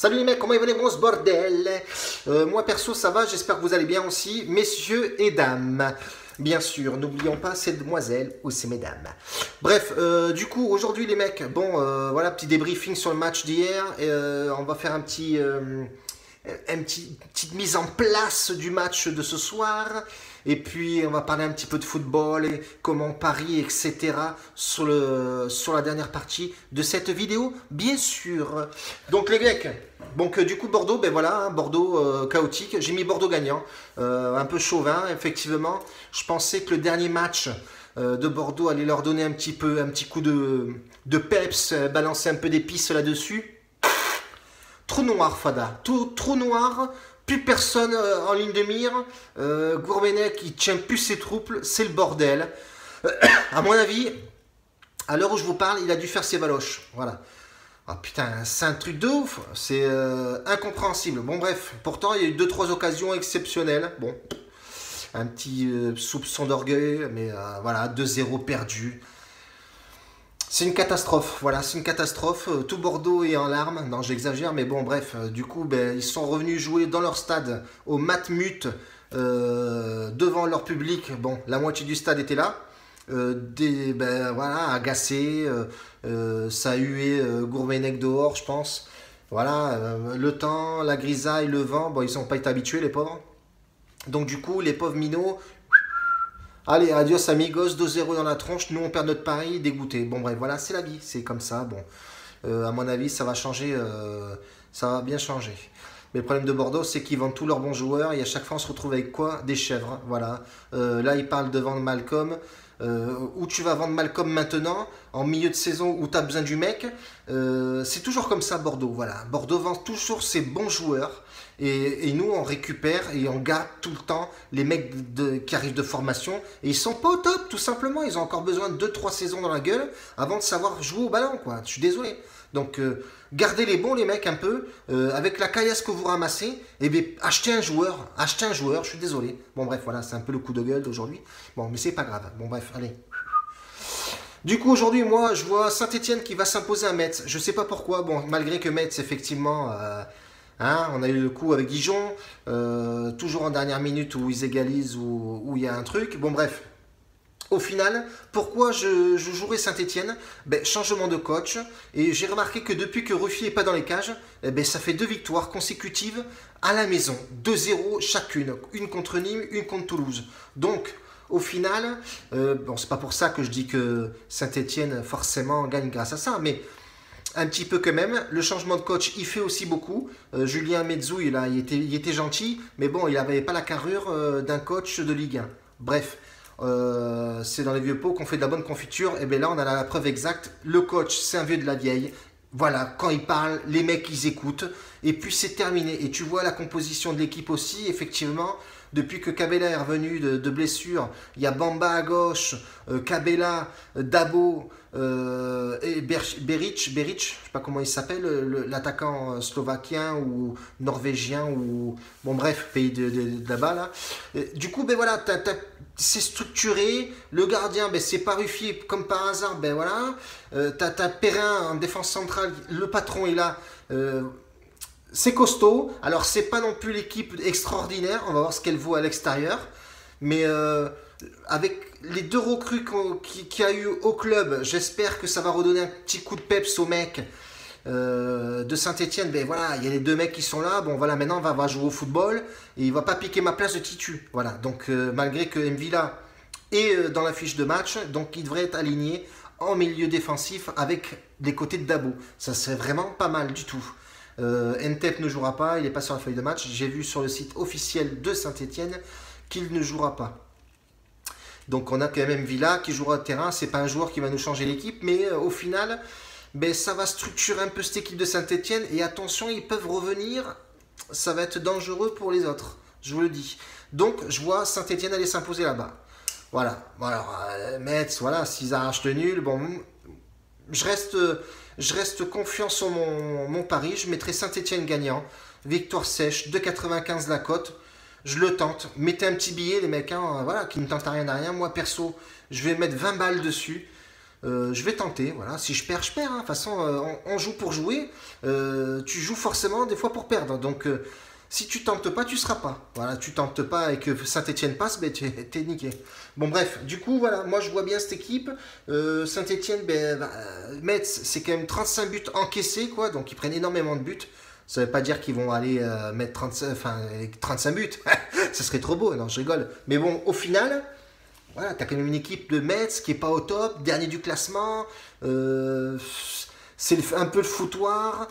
Salut les mecs, comment ils vont les bons ce bordel? Moi perso ça va, j'espère que vous allez bien aussi, messieurs et dames. Bien sûr, n'oublions pas ces demoiselles ou ces mesdames. Bref, du coup aujourd'hui les mecs, bon voilà, petit débriefing sur le match d'hier. On va faire petite mise en place du match de ce soir. Et puis on va parler un petit peu de football et comment on parie, etc. sur la dernière partie de cette vidéo, bien sûr. Donc les mecs, donc du coup Bordeaux, ben voilà, hein, Bordeaux chaotique. J'ai mis Bordeaux gagnant, un peu chauvin, effectivement. Je pensais que le dernier match de Bordeaux allait leur donner un petit coup de peps, balancer un peu d'épices là-dessus. Trou noir, Fada. Trou noir. Plus personne en ligne de mire. Gourvenec, il tient plus ses troupes. C'est le bordel. À mon avis, à l'heure où je vous parle, il a dû faire ses valoches. Voilà. Oh, putain, c'est un truc de ouf. C'est incompréhensible. Bon, bref. Pourtant, il y a eu 2-3 occasions exceptionnelles. Bon, un petit soupçon d'orgueil. Mais voilà, 2-0 perdu. C'est une catastrophe, voilà, c'est une catastrophe. Tout Bordeaux est en larmes. Non, j'exagère, mais bon, bref. Du coup, ben, ils sont revenus jouer dans leur stade au Matmut devant leur public. Bon, la moitié du stade était là. Ben, voilà, agacés. Ça a hué Gourvenec dehors, je pense. Voilà, le temps, la grisaille, le vent. Bon, ils n'ont pas été habitués, les pauvres. Donc, du coup, les pauvres minots. Allez, adios amigos, 2-0 dans la tronche, nous on perd notre pari, dégoûté. Bon bref, voilà, c'est la vie, c'est comme ça. Bon, à mon avis, ça va changer, ça va bien changer. Mais le problème de Bordeaux, c'est qu'ils vendent tous leurs bons joueurs et à chaque fois on se retrouve avec quoi? Des chèvres, voilà. Là, ils parlent de vendre Malcolm. Où tu vas vendre Malcolm maintenant, en milieu de saison où tu as besoin du mec. C'est toujours comme ça Bordeaux, voilà. Bordeaux vend toujours ses bons joueurs. Et nous, on récupère et on garde tout le temps les mecs qui arrivent de formation. Et ils sont pas au top, tout simplement. Ils ont encore besoin de 2-3 saisons dans la gueule avant de savoir jouer au ballon, quoi. Je suis désolé. Donc, gardez les bons, les mecs, un peu. Avec la caillasse que vous ramassez, et bien, achetez un joueur. Je suis désolé. Bon, bref, voilà, c'est un peu le coup de gueule d'aujourd'hui. Bon, mais c'est pas grave. Bon, bref, allez. Du coup, aujourd'hui, moi, je vois Saint-Etienne qui va s'imposer à Metz. Je sais pas pourquoi. Bon, malgré que Metz, effectivement... Hein, on a eu le coup avec Dijon, toujours en dernière minute où ils égalisent, où il y a un truc. Bon bref, au final, pourquoi je jouerai Saint-Etienne? Ben, changement de coach. Et j'ai remarqué que depuis que Ruffier n'est pas dans les cages, eh ben, ça fait 2 victoires consécutives à la maison. 2-0 chacune. Une contre Nîmes, une contre Toulouse. Donc, au final, bon, c'est pas pour ça que je dis que Saint-Etienne forcément gagne grâce à ça, mais... Un petit peu quand même. Le changement de coach, il fait aussi beaucoup. Julien Mezzou, il était gentil, mais bon, il n'avait pas la carrure d'un coach de Ligue 1. Bref, c'est dans les vieux pots qu'on fait de la bonne confiture. Et bien là, on a la preuve exacte. Le coach, c'est un vieux de la vieille. Voilà, quand il parle, les mecs, ils écoutent. Et puis, c'est terminé. Et tu vois la composition de l'équipe aussi, effectivement. Depuis que Cabella est revenu de blessure, il y a Bamba à gauche, Cabella, Dabo et Beric, je ne sais pas comment il s'appelle, l'attaquant slovaquien ou norvégien ou bon bref, pays de là-bas là. Du coup, ben voilà, c'est structuré. Le gardien, ben c'est pas Ruffier comme par hasard, ben voilà. T'as Perrin en défense centrale, le patron est là. C'est costaud, alors c'est pas non plus l'équipe extraordinaire, on va voir ce qu'elle vaut à l'extérieur, mais avec les 2 recrues qu'il y a eu au club, j'espère que ça va redonner un petit coup de peps aux mecs de Saint-Etienne. Ben voilà, il y a les 2 mecs qui sont là, bon voilà, maintenant on va jouer au football, et il va pas piquer ma place de titu, voilà, donc malgré que Mvila est dans la fiche de match, donc il devrait être aligné en milieu défensif avec les côtés de Dabo, ça serait vraiment pas mal du tout. Ntep ne jouera pas, il n'est pas sur la feuille de match. J'ai vu sur le site officiel de Saint-Etienne qu'il ne jouera pas. Donc on a quand même Villa qui jouera au terrain. C'est pas un joueur qui va nous changer l'équipe, mais au final, ben, ça va structurer un peu cette équipe de Saint-Etienne. Et attention, ils peuvent revenir. Ça va être dangereux pour les autres, je vous le dis. Donc je vois Saint-Etienne aller s'imposer là-bas. Voilà. Alors Metz, voilà, s'ils arrachent le nul, bon, je reste confiant sur mon pari. Je mettrai Saint-Etienne gagnant. Victoire sèche, 2,95 la cote. Je le tente. Mettez un petit billet, les mecs, hein, voilà, qui ne tentent à rien à rien. Moi, perso, je vais mettre 20 balles dessus. Je vais tenter, voilà. Si je perds, je perds, hein. De toute façon, on joue pour jouer. Tu joues forcément des fois pour perdre. Donc, si tu tentes pas, tu seras pas. Voilà, tu tentes pas et que Saint-Etienne passe, ben, t'es niqué. Bon, bref, du coup, voilà, moi je vois bien cette équipe. Saint-Etienne, ben, Metz, c'est quand même 35 buts encaissés, quoi. Donc, ils prennent énormément de buts. Ça veut pas dire qu'ils vont aller mettre 35 buts. Ça serait trop beau, non, je rigole. Mais bon, au final, voilà, tu as quand même une équipe de Metz qui est pas au top, dernier du classement. C'est un peu le foutoir.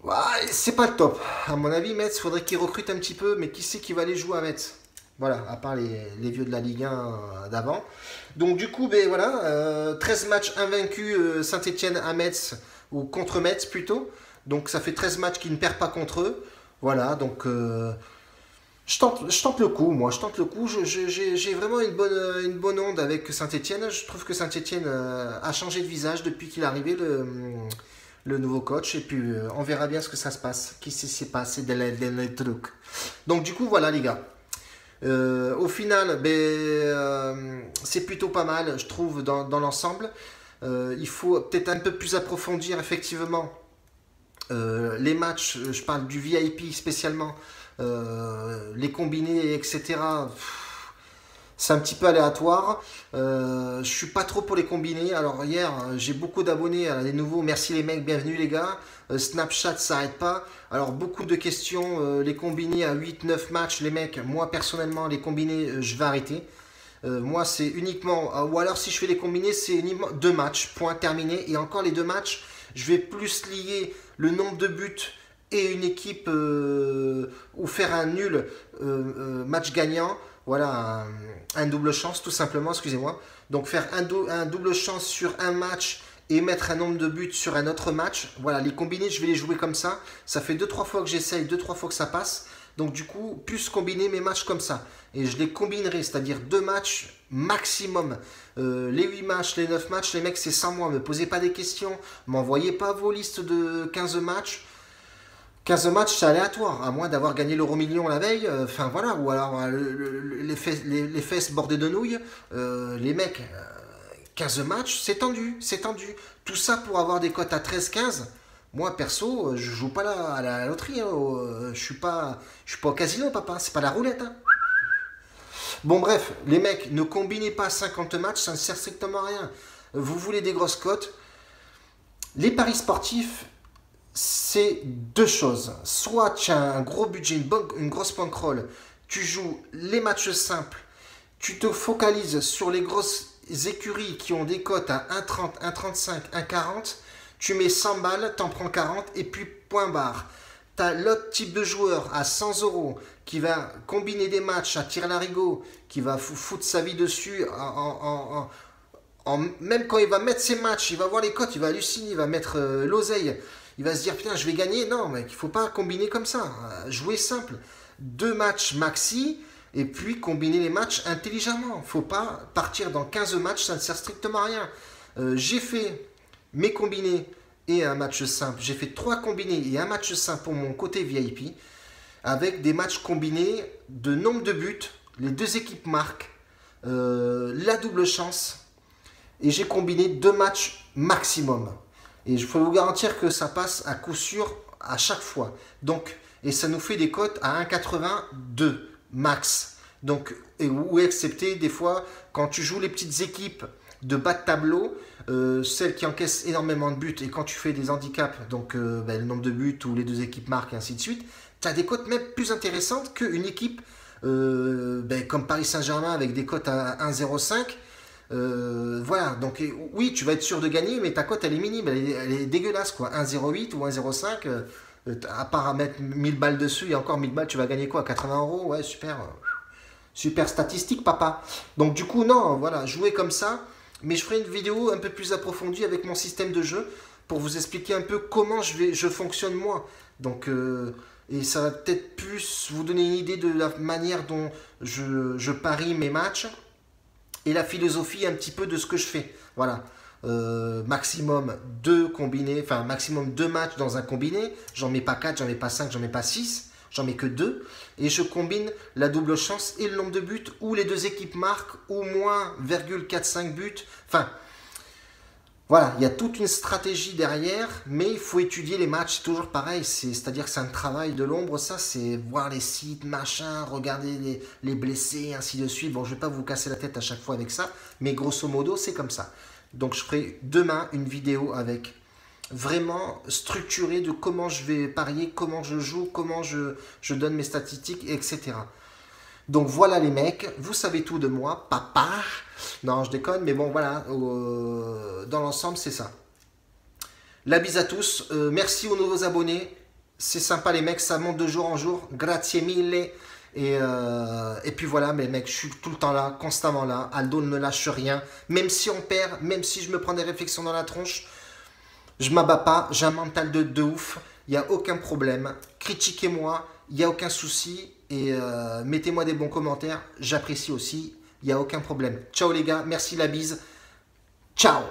Ouais, c'est pas le top. À mon avis, Metz, faudrait qu'ils recrutent un petit peu, mais qui c'est qui va aller jouer à Metz? Voilà, à part les vieux de la Ligue 1 d'avant. Donc du coup, ben voilà, 13 matchs invaincus Saint-Etienne à Metz, ou contre Metz plutôt. Donc ça fait 13 matchs qui ne perdent pas contre eux. Voilà, donc je tente le coup, moi, je tente le coup. J'ai vraiment une bonne onde avec Saint-Etienne. Je trouve que Saint-Etienne a changé de visage depuis qu'il est arrivé, le nouveau coach. Et puis, on verra bien ce que ça se passe. Qui s'est passé dans les trucs. Donc, du coup, voilà, les gars. Au final, c'est plutôt pas mal, je trouve, dans l'ensemble. Il faut peut-être un peu plus approfondir, effectivement, les matchs. Je parle du VIP spécialement. Les combinés, etc. C'est un petit peu aléatoire. Je suis pas trop pour les combinés. Alors hier, j'ai beaucoup d'abonnés, les nouveaux. Merci les mecs, bienvenue les gars. Snapchat, ça s'arrête pas. Alors beaucoup de questions. Les combinés à 8-9 matchs, les mecs. Moi personnellement, les combinés, je vais arrêter. Moi, c'est uniquement. Ou alors si je fais les combinés, c'est uniquement 2 matchs. Point terminé. Et encore les 2 matchs, je vais plus lier le nombre de buts et une équipe ou faire un nul match gagnant. Voilà, un double chance tout simplement, excusez-moi. Donc faire un double chance sur un match et mettre un nombre de buts sur un autre match. Voilà, les combinés, je vais les jouer comme ça. Ça fait 2-3 fois que j'essaye, 2-3 fois que ça passe. Donc du coup, plus combiner mes matchs comme ça. Et je les combinerai, c'est-à-dire 2 matchs maximum. Les 8 matchs, les 9 matchs, les mecs, c'est sans moi. Ne me posez pas des questions. M'envoyez pas vos listes de 15 matchs. 15 matchs, c'est aléatoire, à moins d'avoir gagné l'euro million la veille, enfin voilà, ou alors les fesses bordées de nouilles, les mecs, 15 matchs, c'est tendu, c'est tendu. Tout ça pour avoir des cotes à 13-15. Moi, perso, je joue pas à la loterie, hein, je suis pas au casino, papa, c'est pas la roulette. Hein. Bon, bref, les mecs, ne combinez pas 50 matchs, ça ne sert strictement à rien. Vous voulez des grosses cotes. Les paris sportifs, c'est 2 choses. Soit tu as un gros budget, une grosse bankroll, tu joues les matchs simples, tu te focalises sur les grosses écuries qui ont des cotes à 1,30, 1,35, 1,40, tu mets 100 balles, t'en prends 40 et puis point barre. Tu as l'autre type de joueur à 100 euros qui va combiner des matchs à tir-larigot, qui va foutre sa vie dessus même quand il va mettre ses matchs, il va voir les cotes, il va halluciner, il va mettre l'oseille. Il va se dire, putain, je vais gagner. Non, mec, il ne faut pas combiner comme ça. Jouer simple. 2 matchs maxi, et puis combiner les matchs intelligemment. Il ne faut pas partir dans 15 matchs, ça ne sert strictement à rien. J'ai fait mes combinés et un match simple. J'ai fait 3 combinés et un match simple pour mon côté VIP, avec des matchs combinés de nombre de buts, les 2 équipes marquent, la double chance, et j'ai combiné 2 matchs maximum. Et je peux vous garantir que ça passe à coup sûr à chaque fois. Donc, et ça nous fait des cotes à 1,82 max. Donc, ou excepté des fois, quand tu joues les petites équipes de bas de tableau, celles qui encaissent énormément de buts, et quand tu fais des handicaps, donc le nombre de buts où les 2 équipes marquent et ainsi de suite, tu as des cotes même plus intéressantes qu'une équipe comme Paris Saint-Germain avec des cotes à 1,05. Voilà, donc oui, tu vas être sûr de gagner, mais ta cote elle est minime, elle est dégueulasse quoi. 1,08 ou 1,05, à part à mettre 1000 balles dessus, et encore 1000 balles, tu vas gagner quoi? 80 euros? Ouais, super, super statistique, papa. Donc, du coup, non, voilà, jouer comme ça, mais je ferai une vidéo un peu plus approfondie avec mon système de jeu pour vous expliquer un peu comment je fonctionne moi. Donc, et ça va peut-être plus vous donner une idée de la manière dont je parie mes matchs. Et la philosophie un petit peu de ce que je fais. Voilà. Maximum 2 combinés, enfin maximum 2 matchs dans un combiné. J'en mets pas 4, j'en mets pas 5, j'en mets pas 6. j'en mets que 2, et je combine la double chance et le nombre de buts, où les deux équipes marquent au moins 0,45 buts. Enfin, voilà, il y a toute une stratégie derrière, mais il faut étudier les matchs, c'est toujours pareil, c'est-à-dire que c'est un travail de l'ombre, ça, c'est voir les sites, machin, regarder les blessés, ainsi de suite. Bon, je ne vais pas vous casser la tête à chaque fois avec ça, mais grosso modo, c'est comme ça. Donc, je ferai demain une vidéo avec vraiment structuré de comment je vais parier, comment je joue, comment je donne mes statistiques, etc. Donc voilà les mecs, vous savez tout de moi, papa. Non, je déconne, mais bon voilà, dans l'ensemble c'est ça. La bise à tous, merci aux nouveaux abonnés, c'est sympa les mecs, ça monte de jour en jour, grazie mille. Et puis voilà, mes mecs, je suis tout le temps là, constamment là, Aldo ne me lâche rien, même si on perd, même si je me prends des réflexions dans la tronche, je m'abats pas, j'ai un mental de ouf, il n'y a aucun problème. Critiquez-moi, il n'y a aucun souci. Et mettez-moi des bons commentaires, j'apprécie aussi, il n'y a aucun problème. Ciao les gars, merci la bise. Ciao.